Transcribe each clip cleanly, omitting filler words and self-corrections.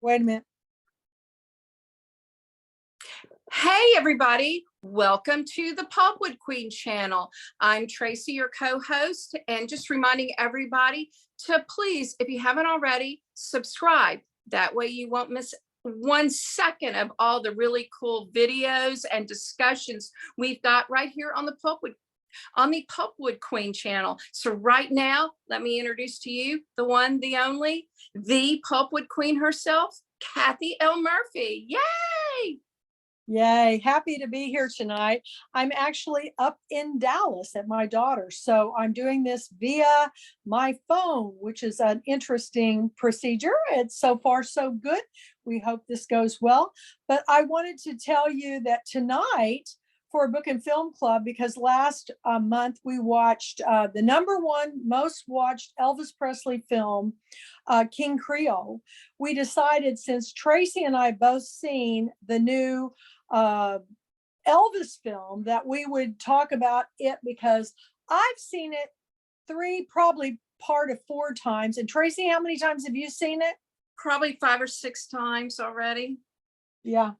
Wait a minute. Hey everybody, welcome to the Pulpwood Queen channel. I'm Tracy, your co-host, and just reminding everybody to please, if you haven't already, subscribe. That way you won't miss 1 second of all the really cool videos and discussions we've got right here on the Pulpwood Queen channel. So right now, let me introduce to you the one, the only, the Pulpwood Queen herself, KathyL.Murphy. Yay! Yay, happy to be here tonight. I'm actually up in Dallas at my daughter's, so I'm doing this via my phone, which is an interesting procedure. It's so far so good. We hope this goes well. But I wanted to tell you that tonight for Book and Film Club, because last month we watched the #1 most watched Elvis Presley film, King Creole. We decided, since Tracy and I both seen the new Elvis film, that we would talk about it, because I've seen it 3, probably part of 4 times. And Tracy, how many times have you seen it? Probably 5 or 6 times already. Yeah.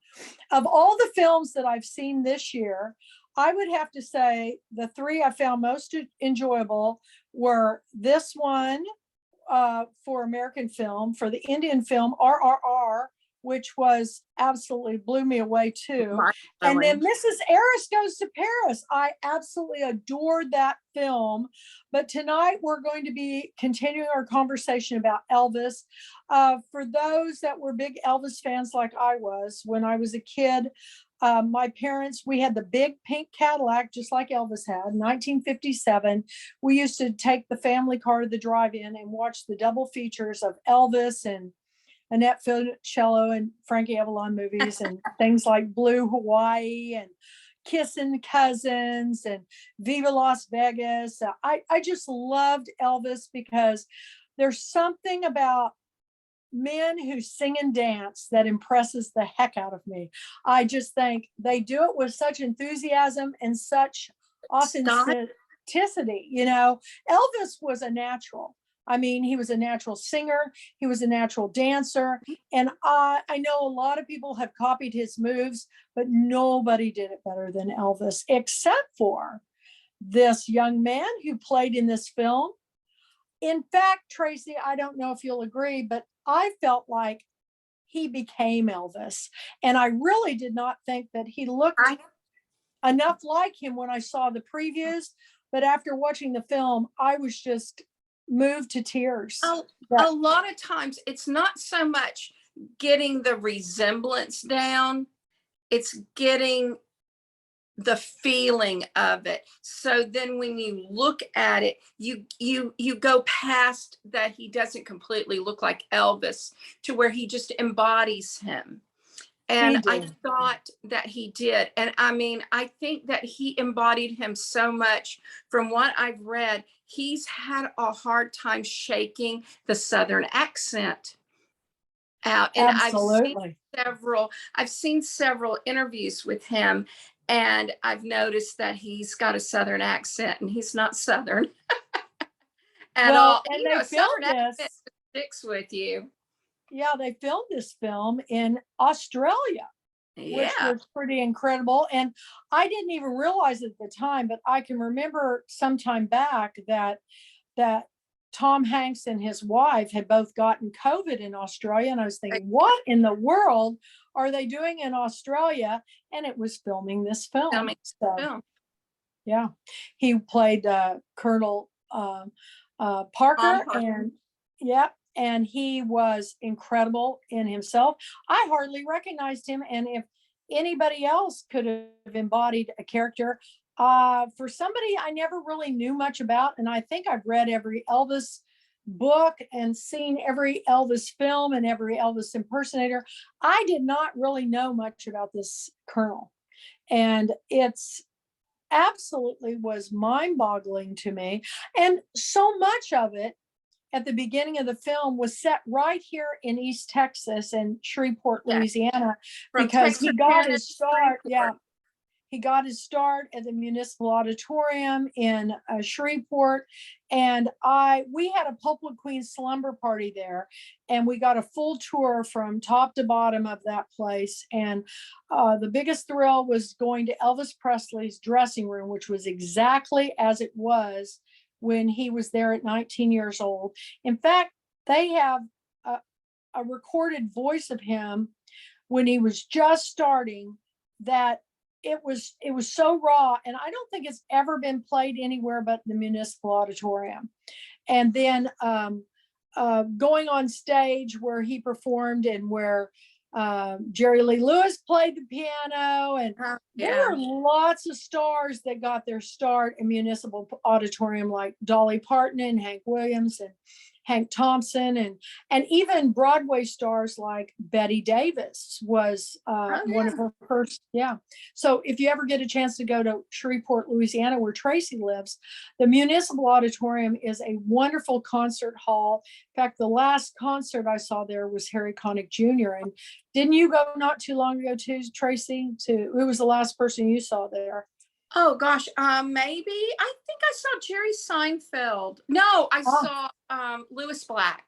Of all the films that I've seen this year, I would have to say the 3 I found most enjoyable were this one for American film, for the Indian film RRR, which was absolutely blew me away too. And then Mrs. Eris Goes to Paris. I absolutely adored that film. But tonight we're going to be continuing our conversation about Elvis. For those that were big Elvis fans like I was when I was a kid, my parents, we had the big pink Cadillac, just like Elvis had, 1957. We used to take the family car to the drive-in and watch the double features of Elvis and Annette Funicello and Frankie Avalon movies and things like Blue Hawaii and Kissin' Cousins and Viva Las Vegas. I just loved Elvis because there's something about men who sing and dance that impresses the heck out of me. I just think they do it with such enthusiasm and such authenticity. You know, Elvis was a natural. I mean, he was a natural singer. He was a natural dancer. And I know a lot of people have copied his moves, but nobody did it better than Elvis, except for this young man who played in this film. In fact, Tracy, I don't know if you'll agree, but I felt like he became Elvis. And I really did not think that he looked enough like him when I saw the previews. But after watching the film, I was just moved to tears. A lot of times it's not so much getting the resemblance down, it's getting the feeling of it. So then when you look at it, you go past that he doesn't completely look like Elvis to where he just embodies him. And I thought that he did. And I mean, I think that he embodied him so much. From what I've read, he's had a hard time shaking the Southern accent out. And absolutely. I've seen several interviews with him, and I've noticed that he's got a Southern accent, and he's not Southern at all. And you know, they filmed Southern accent this. sticks with you. Yeah, they filmed this film in Australia, which was pretty incredible. And I didn't even realize at the time, but I can remember some time back that Tom Hanks and his wife had both gotten COVID in Australia. And I was thinking, what in the world are they doing in Australia? And it was filming this film. Yeah, he played Colonel Parker, and and he was incredible in himself. I hardly recognized him. And if anybody else could have embodied a character, for somebody I never really knew much about, and I think I've read every Elvis book and seen every Elvis film and every Elvis impersonator, I did not really know much about this Colonel. And it's absolutely was mind-boggling to me. And so much of it at the beginning of the film was set right here in East Texas and Shreveport, Louisiana, because he got his start. Yeah, He got his start at the Municipal Auditorium in Shreveport. And we had a Pulpwood Queen slumber party there, and we got a full tour from top to bottom of that place. And the biggest thrill was going to Elvis Presley's dressing room, which was exactly as it was when he was there at 19 years old. In fact, they have a recorded voice of him when he was just starting that it was so raw, and I don't think it's ever been played anywhere but the Municipal Auditorium. And then going on stage where he performed, and where Jerry Lee Lewis played the piano, and there are lots of stars that got their start in Municipal Auditorium, like Dolly Parton and Hank Williams and Hank Thompson, and even Broadway stars like Betty Davis was one of her first. Yeah. So if you ever get a chance to go to Shreveport, Louisiana, where Tracy lives, the Municipal Auditorium is a wonderful concert hall. In fact, the last concert I saw there was Harry Connick Jr. And didn't you go not too long ago too, Tracy? Who was the last person you saw there? Oh gosh, maybe I think I saw Jerry Seinfeld. No, I saw Louis Black.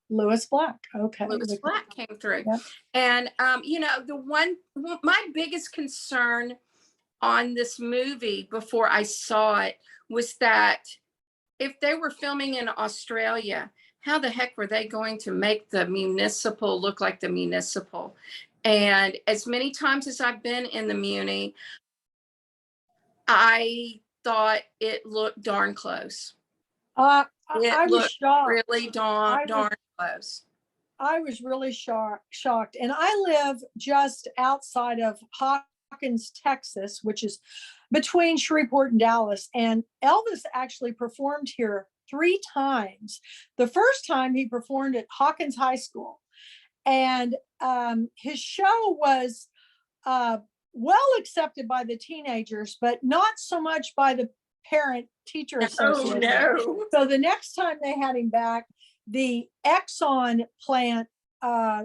Louis Black. Okay. Louis Black came through. Yep. And my biggest concern on this movie before I saw it was that if they were filming in Australia, how the heck were they going to make the Municipal look like the Municipal? And as many times as I've been in the Muni, I thought it looked darn close. I was shocked. Really darn close. I was really shocked. And I live just outside of Hawkins, Texas, which is between Shreveport and Dallas. And Elvis actually performed here 3 times. The first time he performed at Hawkins High School. And his show was well accepted by the teenagers, but not so much by the parent-teacher association. No. So the next time they had him back, the Exxon plant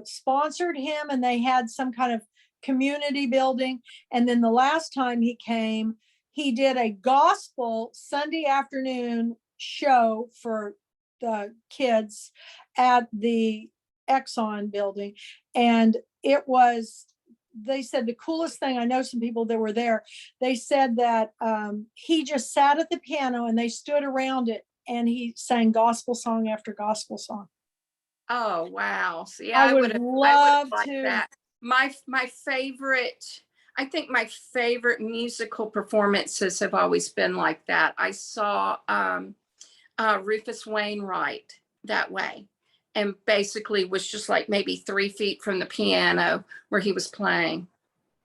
sponsored him, and they had some kind of community building. And then the last time he came, he did a gospel Sunday afternoon show for the kids at the Exxon building. And it was, they said the coolest thing, I know some people that were there, they said that he just sat at the piano and they stood around it and he sang gospel song after gospel song. Oh, wow. See, I would love to. That. My favorite, I think my favorite musical performances have always been like that. I saw Rufus Wainwright that way, and basically was just like maybe 3 feet from the piano where he was playing.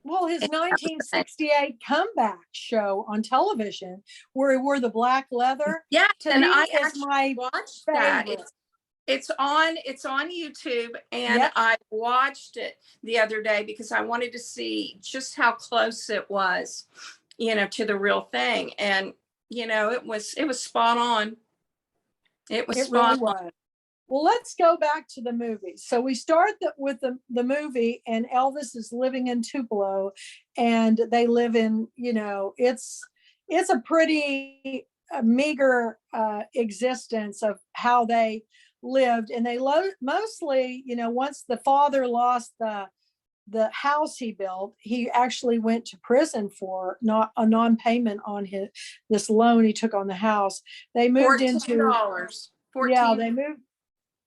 Well, his 1968 comeback show on television where he wore the black leather. Yeah, and I actually watched that. It's on YouTube, and yep. I watched it the other day because I wanted to see just how close it was, to the real thing. And it was spot on. It spot on. Well, let's go back to the movie. So we start with the movie, and Elvis is living in Tupelo, and they live in, it's a pretty meager existence of how they lived. And they mostly, once the father lost the house he built, he actually went to prison for not a non-payment on this loan he took on the house. They moved into $14. Yeah, they moved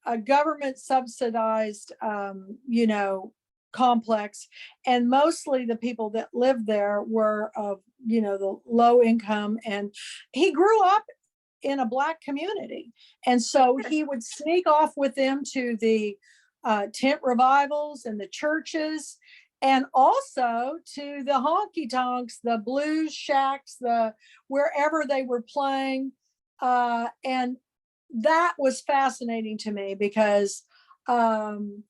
a government subsidized, complex. And mostly the people that lived there were of, the low income. And he grew up in a Black community. And so he would sneak off with them to the tent revivals and the churches, and also to the honky tonks, the blues shacks, wherever they were playing. And that was fascinating to me because the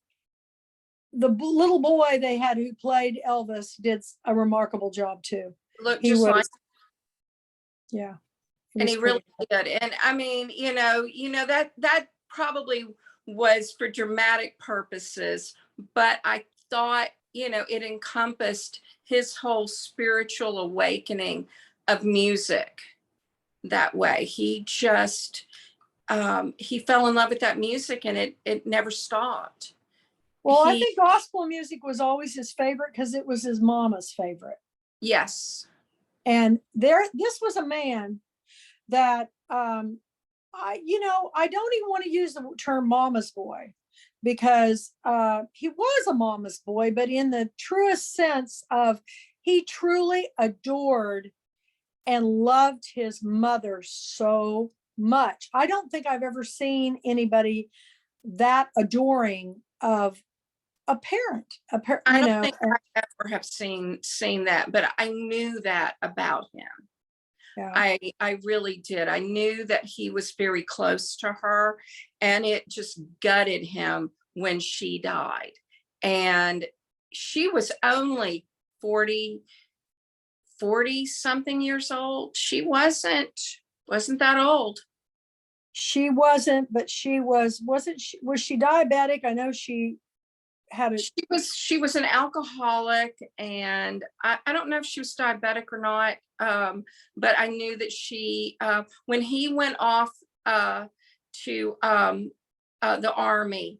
little boy they had who played Elvis did a remarkable job too. Looked just like, yeah, and he really did. And I mean, that probably was for dramatic purposes, but I thought it encompassed his whole spiritual awakening of music that way. He just, he fell in love with that music, and it never stopped. Well, I think gospel music was always his favorite because it was his mama's favorite. Yes. And this was a man that, I don't even want to use the term mama's boy, because he was a mama's boy, but in the truest sense of, he truly adored and loved his mother so much. I don't think I've ever seen anybody that adoring of a parent. I don't think I ever have seen that, but I knew that about him. Yeah. I really did. I knew that he was very close to her, and it just gutted him when she died. And she was only 40 something years old. She wasn't that old. She wasn't, but was she diabetic? I know she had she was an alcoholic, and I don't know if she was diabetic or not. But I knew that she, when he went off to the Army,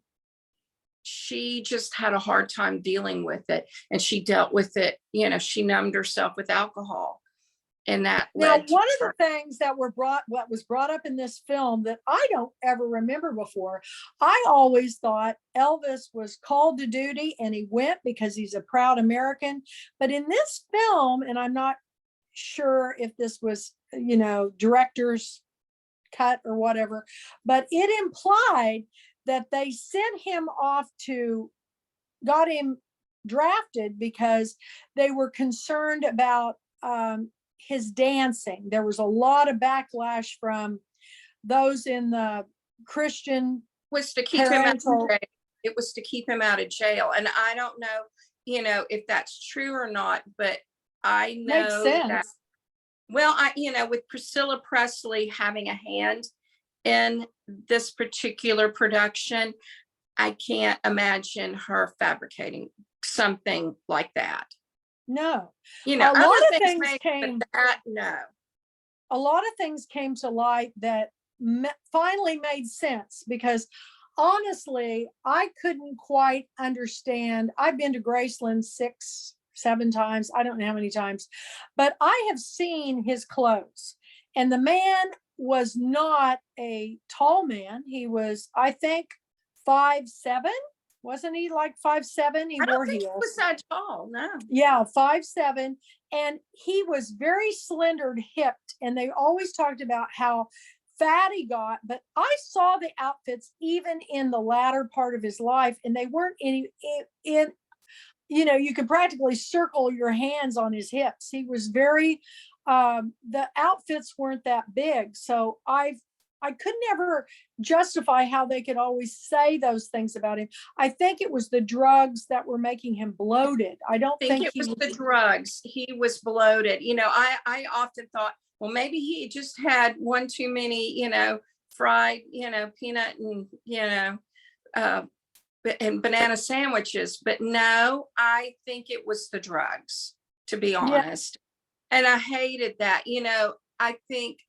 she just had a hard time dealing with it, and she dealt with it. She numbed herself with alcohol, and that now led one of the things that what was brought up in this film that I don't ever remember before. I always thought Elvis was called to duty and he went because he's a proud American. But in this film, and I'm not sure if this was, director's cut or whatever, but it implied that they sent him off got him drafted because they were concerned about his dancing. There was a lot of backlash from those in the Christian. Was to keep him out of jail. It was to keep him out of jail. And I don't know, if that's true or not, but I know that, well, with Priscilla Presley having a hand in this particular production, I can't imagine her fabricating something like that. No. A lot of things came. No. A lot of things came to light that finally made sense, because honestly, I couldn't quite understand. I've been to Graceland 6-7 times. I don't know how many times, but I have seen his clothes, and the man was not a tall man. He was, I think, 5'7". Wasn't he like 5'7"? He wore heels. He was that tall, no. Yeah, 5'7", and he was very slendered, hipped, and they always talked about how fat he got. But I saw the outfits even in the latter part of his life, and they weren't you could practically circle your hands on his hips. He was very, the outfits weren't that big. So I could never justify how they could always say those things about him. I think it was the drugs that were making him bloated. I don't think it was the drugs. He was bloated. I often thought, well, maybe he just had one too many, fried, peanut and banana sandwiches. But no, I think it was the drugs, to be honest. Yeah. And I hated that. I think,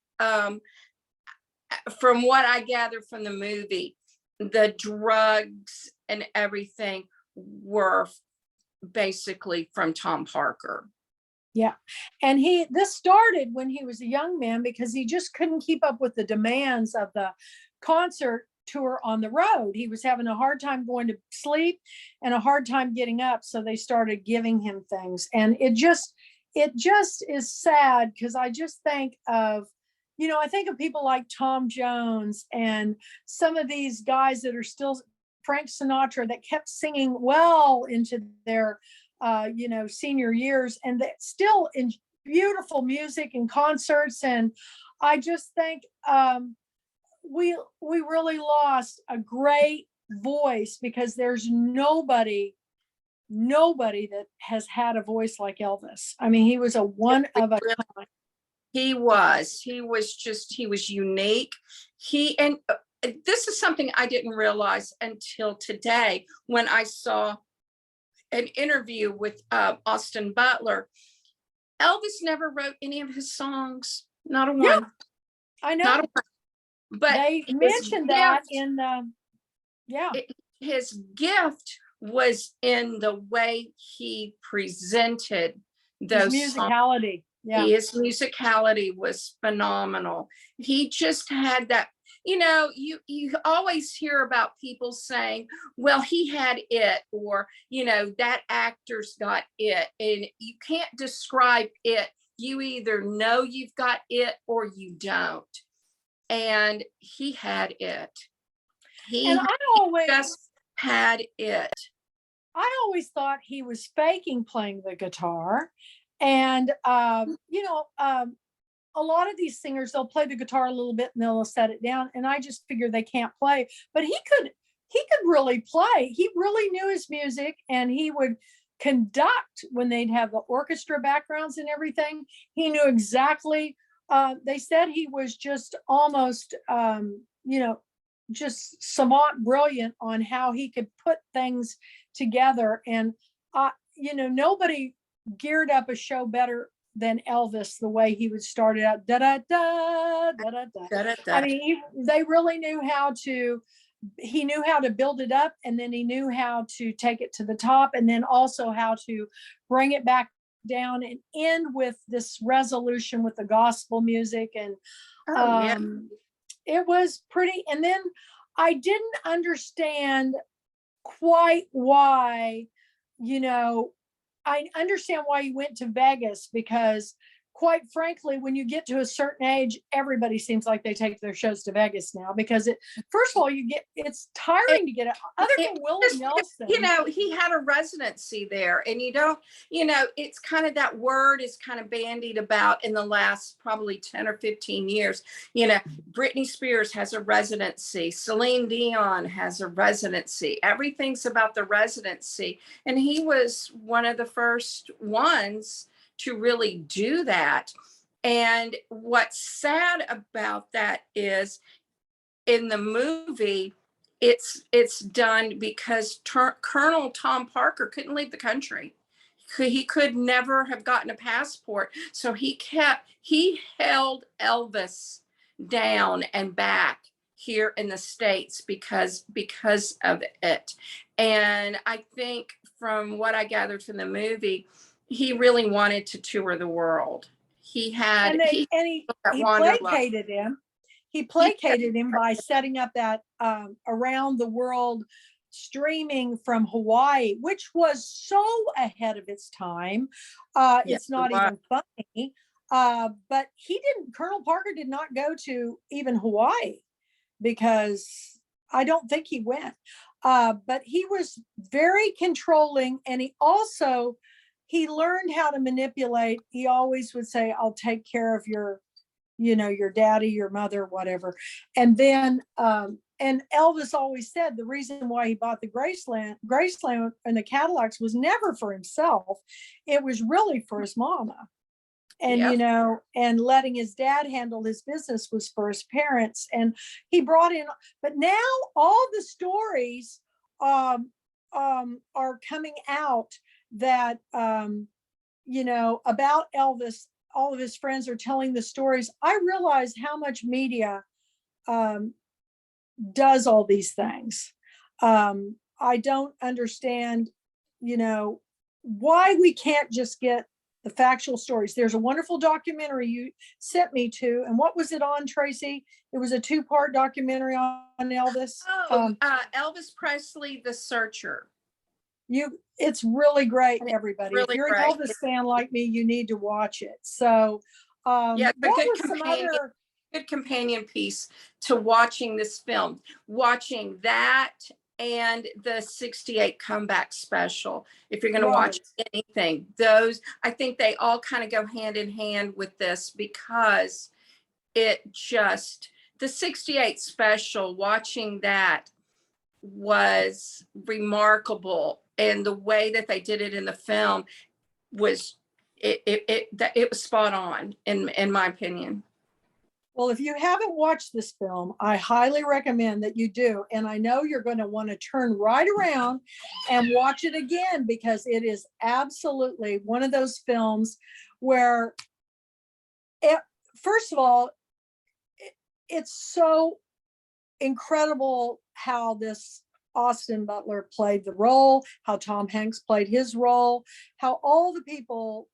from what I gathered from the movie, the drugs and everything were basically from Tom Parker. Yeah. And this started when he was a young man, because he just couldn't keep up with the demands of the concert tour on the road. He was having a hard time going to sleep and a hard time getting up. So they started giving him things. And it just is sad, because I just think of, I think of people like Tom Jones and some of these guys that are still, Frank Sinatra, that kept singing well into their, senior years, and that still in beautiful music and concerts. And I just think we really lost a great voice, because there's nobody that has had a voice like Elvis. I mean, he was a one of a kind. He was unique. And this is something I didn't realize until today, when I saw an interview with Austin Butler. Elvis never wrote any of his songs, not a Yeah, one, I know. not a one. But They his mentioned that gift, in yeah, his gift was in the way he presented his those songs. musicality. Yeah. His musicality was phenomenal. He just had that, you know, you always hear about people saying, well, he had it, or, you know, that actor's got it. And you can't describe it. You either know you've got it or you don't. And he had it. And He just had it. I always thought he was faking playing the guitar. And, you know, a lot of these singers, they'll play the guitar a little bit and they'll set it down. And I just figure they can't play, but he could really play. He really knew his music, and he would conduct when they'd have the orchestra backgrounds and everything. He knew exactly, they said he was just almost, you know, just savant brilliant on how he could put things together. And, you know, nobody geared up a show better than Elvis, the way he would start it out. Da da da da da da. Da, da, da. I mean, they really knew how to. He knew how to build it up, and then he knew how to take it to the top, and then also how to bring it back down and end with this resolution with the gospel music. And Yeah. it was pretty. And then I didn't understand quite why, you know, I understand why you went to Vegas, because quite frankly, when you get to a certain age, everybody seems like they take their shows to Vegas now, because first of all, it's tiring to get it. Other than Willie Nelson, you know, he had a residency there, and you don't, you know, it's kind of, that word is kind of bandied about in the last probably 10 or 15 years. You know, Britney Spears has a residency. Celine Dion has a residency. Everything's about the residency. And he was one of the first ones to really do that. And what's sad about that is, in the movie, it's done because Colonel Tom Parker couldn't leave the country. He could never have gotten a passport. So he held Elvis down and back here in the States because of it. And I think, from what I gathered from the movie, he really wanted to tour the world. He placated him. He placated him by setting up that around the world streaming from Hawaii, which was so ahead of its time. It's not even funny. But Colonel Parker did not go to even Hawaii, because I don't think he went. But he was very controlling, and he learned how to manipulate. He always would say, I'll take care of your, you know, your daddy, your mother, whatever. And then, and Elvis always said the reason why he bought the Graceland and the Cadillacs was never for himself. It was really for his mama. And, you know, and letting his dad handle his business was for his parents. And he brought in, but now all the stories are coming out that, you know, about Elvis. All of his friends are telling the stories. I realize how much media does all these things. I don't understand, you know, why we can't just get the factual stories. There's a wonderful documentary you sent me to, and what was it on, Tracy? It was a 2-part documentary on Elvis. Elvis Presley, The Searcher. It's really great, everybody. Really, if you're an Elvis fan like me, you need to watch it. So yeah, good companion piece to watching this film, watching that and the 68 comeback special. If you're going to watch anything, those, I think they all kind of go hand in hand with this, because the 68 special, watching that was remarkable. And the way that they did it in the film was, it was spot on, in my opinion. Well, if you haven't watched this film, I highly recommend that you do. And I know you're going to want to turn right around and watch it again, because it is absolutely one of those films where, first of all, it's so incredible how this Austin Butler played the role, how Tom Hanks played his role, how all the people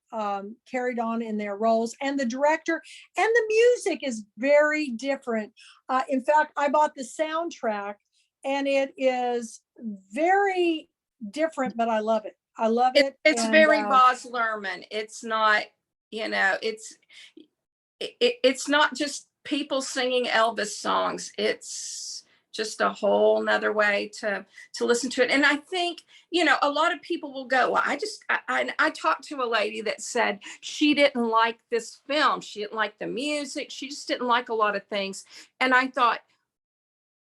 carried on in their roles, and the director, and the music is very different. In fact, I bought the soundtrack and it is very different, but I love it. I love it. It's and, very Baz Luhrmann. It's not, it's not just people singing Elvis songs. It's just a whole nother way to listen to it. And I think, a lot of people will go, well, I talked to a lady that said she didn't like this film. She didn't like the music. She just didn't like a lot of things. And I thought,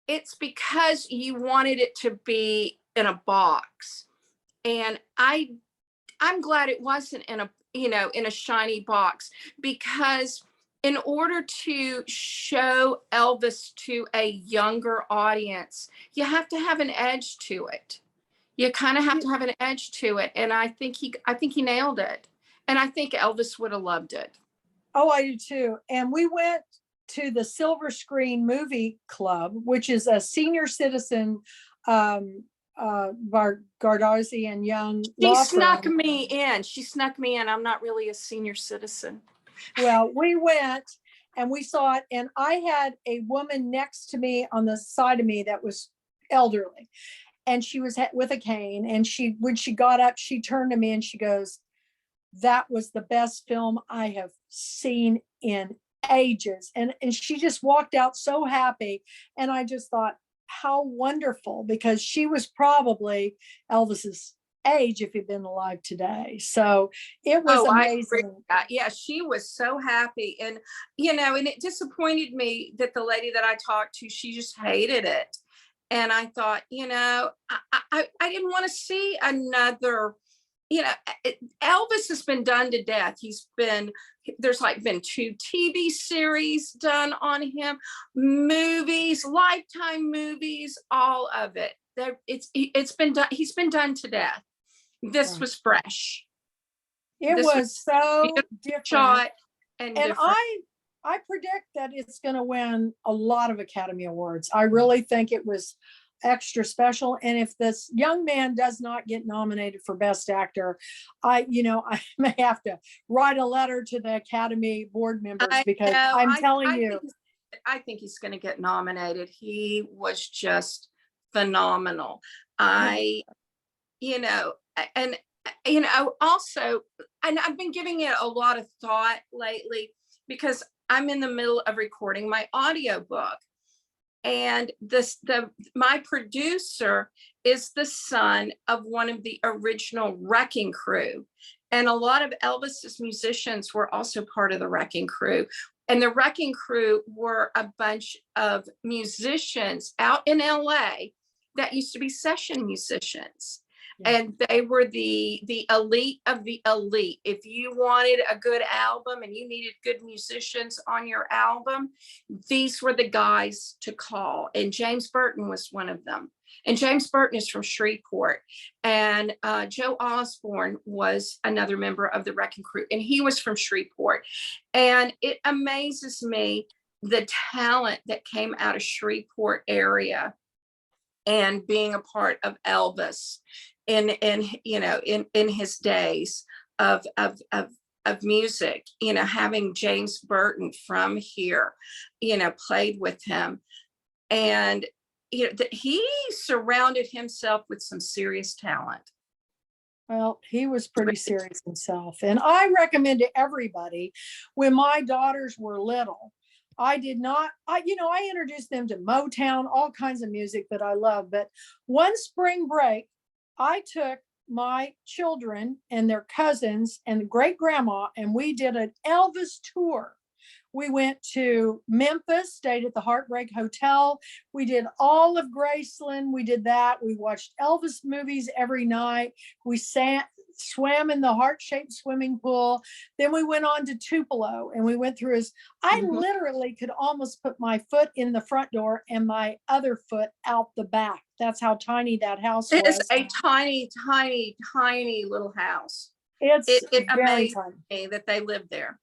it's because you wanted it to be in a box. And I'm glad it wasn't in a shiny box, because in order to show Elvis to a younger audience, you have to have an edge to it. You kind of have to have an edge to it. And I think he nailed it. And I think Elvis would have loved it. Oh, I do too. And we went to the Silver Screen Movie Club, which is a senior citizen Gardosian Young She law snuck firm. me in. She snuck me in. I'm not really a senior citizen. Well, we went and we saw it, and I had a woman next to me on the side of me that was elderly, and she was with a cane, and when she got up, she turned to me and she goes, "That was the best film I have seen in ages." And she just walked out so happy. And I just thought, how wonderful, because she was probably Elvis's age if he'd been alive today. So it was amazing. Yeah, she was so happy. And, and it disappointed me that the lady that I talked to, she just hated it. And I thought, I didn't want to see another, Elvis has been done to death. There's been 2 TV series done on him, movies, Lifetime movies, all of it. It's been done. He's been done to death. This was fresh. It was so different. Shot and different. I predict that it's going to win a lot of Academy Awards. I really think it was extra special. And if this young man does not get nominated for Best Actor, I may have to write a letter to the Academy board members, because I'm telling you, I think he's going to get nominated. He was just phenomenal. Also, and I've been giving it a lot of thought lately, because I'm in the middle of recording my audiobook. And my producer is the son of one of the original Wrecking Crew. And a lot of Elvis's musicians were also part of the Wrecking Crew. And the Wrecking Crew were a bunch of musicians out in LA that used to be session musicians. And they were the elite of the elite. If you wanted a good album and you needed good musicians on your album, these were the guys to call. And James Burton was one of them. And James Burton is from Shreveport. And Joe Osborne was another member of the Wrecking Crew, and he was from Shreveport. And it amazes me the talent that came out of Shreveport area and being a part of Elvis in his days of music, having James Burton from here, played with him. And he surrounded himself with some serious talent. Well, he was pretty serious himself. And I recommend to everybody, when my daughters were little, I introduced them to Motown, all kinds of music that I love. But one spring break, I took my children and their cousins and great grandma, and we did an Elvis tour. We went to Memphis, stayed at the Heartbreak Hotel. We did all of Graceland. We did that. We watched Elvis movies every night. We swam in the heart-shaped swimming pool. Then we went on to Tupelo and we went through I literally could almost put my foot in the front door and my other foot out the back. That's how tiny that house It is was. a tiny, tiny, tiny little house. It's It very amazed tiny. me that they lived there.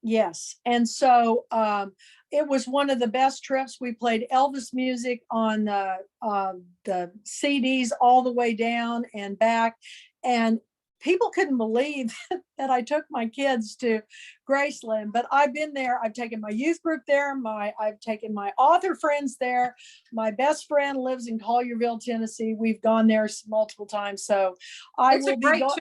Yes. And so it was one of the best trips. We played Elvis music on the CDs all the way down and back. And people couldn't believe that I took my kids to Graceland, but I've been there. I've taken my youth group there. I've taken my author friends there. My best friend lives in Collierville, Tennessee. We've gone there multiple times. So It's a great trip.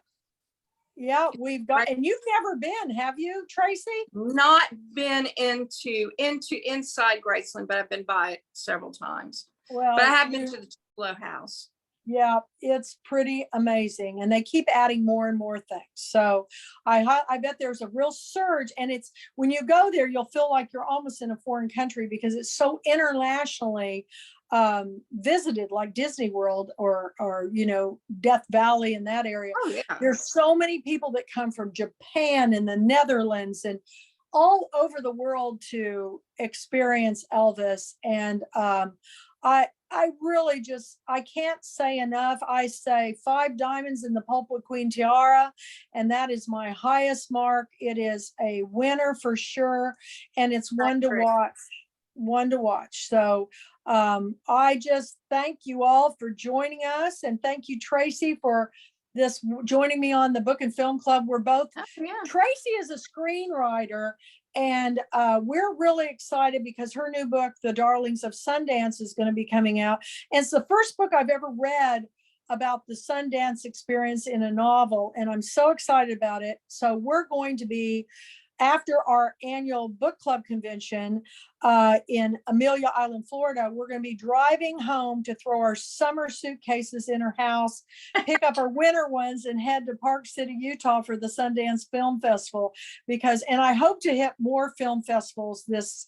Yeah, we've got, and you've never been, have you, Tracy? Not been into inside Graceland, but I've been by it several times. Well, but I have been to the Tupelo house. Yeah, it's pretty amazing, and they keep adding more and more things. So I bet there's a real surge, and it's when you go there, you'll feel like you're almost in a foreign country because it's so internationally visited, like Disney World or Death Valley in that area. Oh, yeah. There's so many people that come from Japan and the Netherlands and all over the world to experience Elvis. And I really I can't say enough. I say 5 diamonds in the Pulpwood Queen tiara, and that is my highest mark. It is a winner for sure, and it's one to watch. So I just thank you all for joining us, and thank you, Tracy, for joining me on the Book and Film Club. We're both, Tracy is a screenwriter, and we're really excited because her new book, The Darlings of Sundance, is going to be coming out. And it's the first book I've ever read about the Sundance experience in a novel, and I'm so excited about it. So we're going to be, after our annual book club convention in Amelia Island, Florida, we're going to be driving home to throw our summer suitcases in her house, pick up our winter ones, and head to Park City, Utah for the Sundance Film Festival. And I hope to hit more film festivals this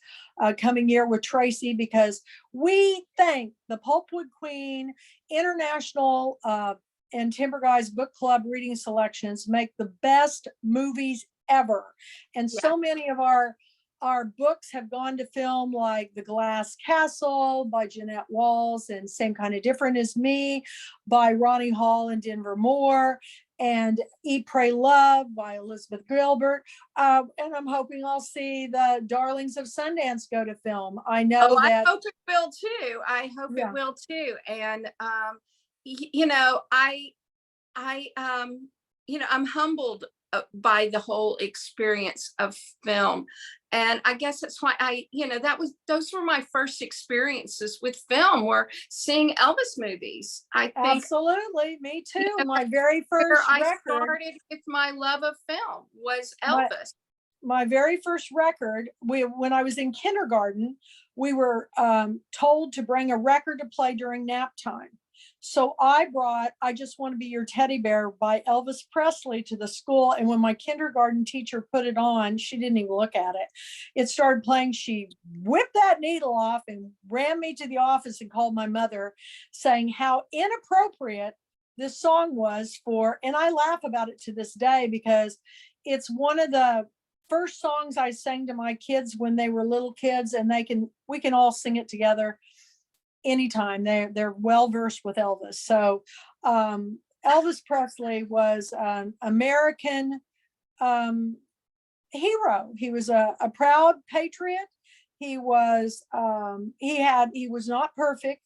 coming year with Tracy, because we think the Pulpwood Queen International and Timber Guys Book Club reading selections make the best movies ever. And so many of our books have gone to film, like The Glass Castle by Jeanette Walls and Same Kind of Different as Me by Ronnie Hall and Denver Moore, and Eat, Pray, Love by Elizabeth Gilbert. And I'm hoping I'll see the Darlings of Sundance go to film. I know that. I hope it will too. I hope it will too. And I'm humbled by the whole experience of film. And I guess that's why those were my first experiences with film, were seeing Elvis movies. I think absolutely, me too. My very first record. I started with my love of film was Elvis. My very first record, when I was in kindergarten, we were told to bring a record to play during nap time. So I brought I Just Want to Be Your Teddy Bear by Elvis Presley to the school. And when my kindergarten teacher put it on, she didn't even look at it. It started playing. She whipped that needle off and ran me to the office and called my mother, saying how inappropriate this song was and I laugh about it to this day, because it's one of the first songs I sang to my kids when they were little kids, and we can all sing it together anytime. They're well versed with Elvis. So Elvis Presley was an American hero. He was a proud patriot. He was not perfect,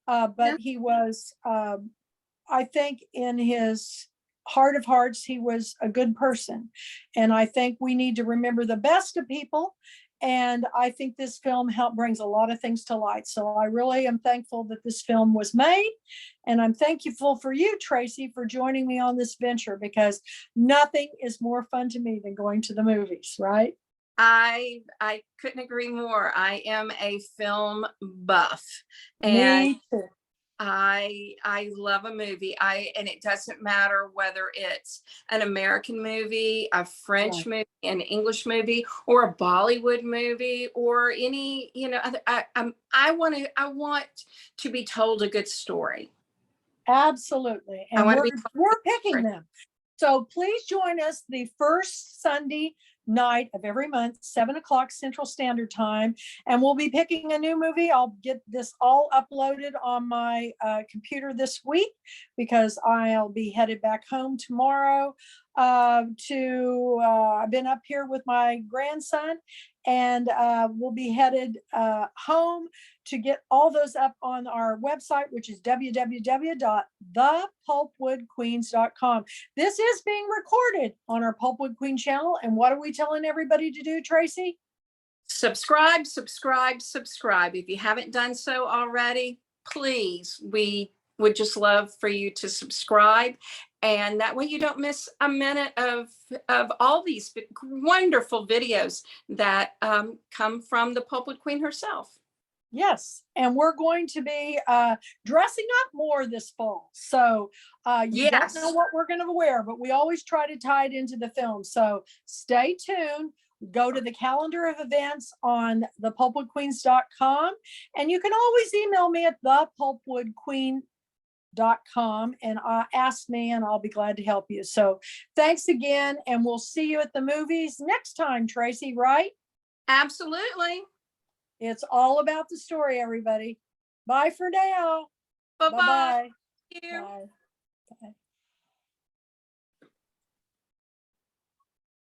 but he was I think in his heart of hearts, he was a good person. And I think we need to remember the best of people. And I think this film brings a lot of things to light. So I really am thankful that this film was made. And I'm thankful for you, Tracy, for joining me on this venture, because nothing is more fun to me than going to the movies, right? I couldn't agree more. I am a film buff. Me too. I love a movie. And it doesn't matter whether it's an American movie, a French movie, an English movie, or a Bollywood movie, or any, I want to be told a good story. Absolutely. And we're picking them. So please join us the first Sunday night of every month, 7 o'clock Central Standard Time. And we'll be picking a new movie. I'll get this all uploaded on my computer this week because I'll be headed back home tomorrow I've been up here with my grandson, and we'll be headed home to get all those up on our website, which is www.thepulpwoodqueens.com. This is being recorded on our Pulpwood Queen channel. And what are we telling everybody to do, Tracy? Subscribe, subscribe, subscribe. If you haven't done so already, please, we would just love for you to subscribe. And that way you don't miss a minute of all these wonderful videos that come from the Pulpwood Queen herself. Yes, and we're going to be dressing up more this fall. So you Yes. don't know what we're going to wear, but we always try to tie it into the film. So stay tuned. Go to the calendar of events on thepulpwoodqueens.com. And you can always email me at thepulpwoodqueen.com and ask me, and I'll be glad to help you. So thanks again, and we'll see you at the movies next time, Tracy, right? Absolutely. It's all about the story, everybody. Bye for now. Bye-bye. Bye-bye. Thank you. Bye. Bye.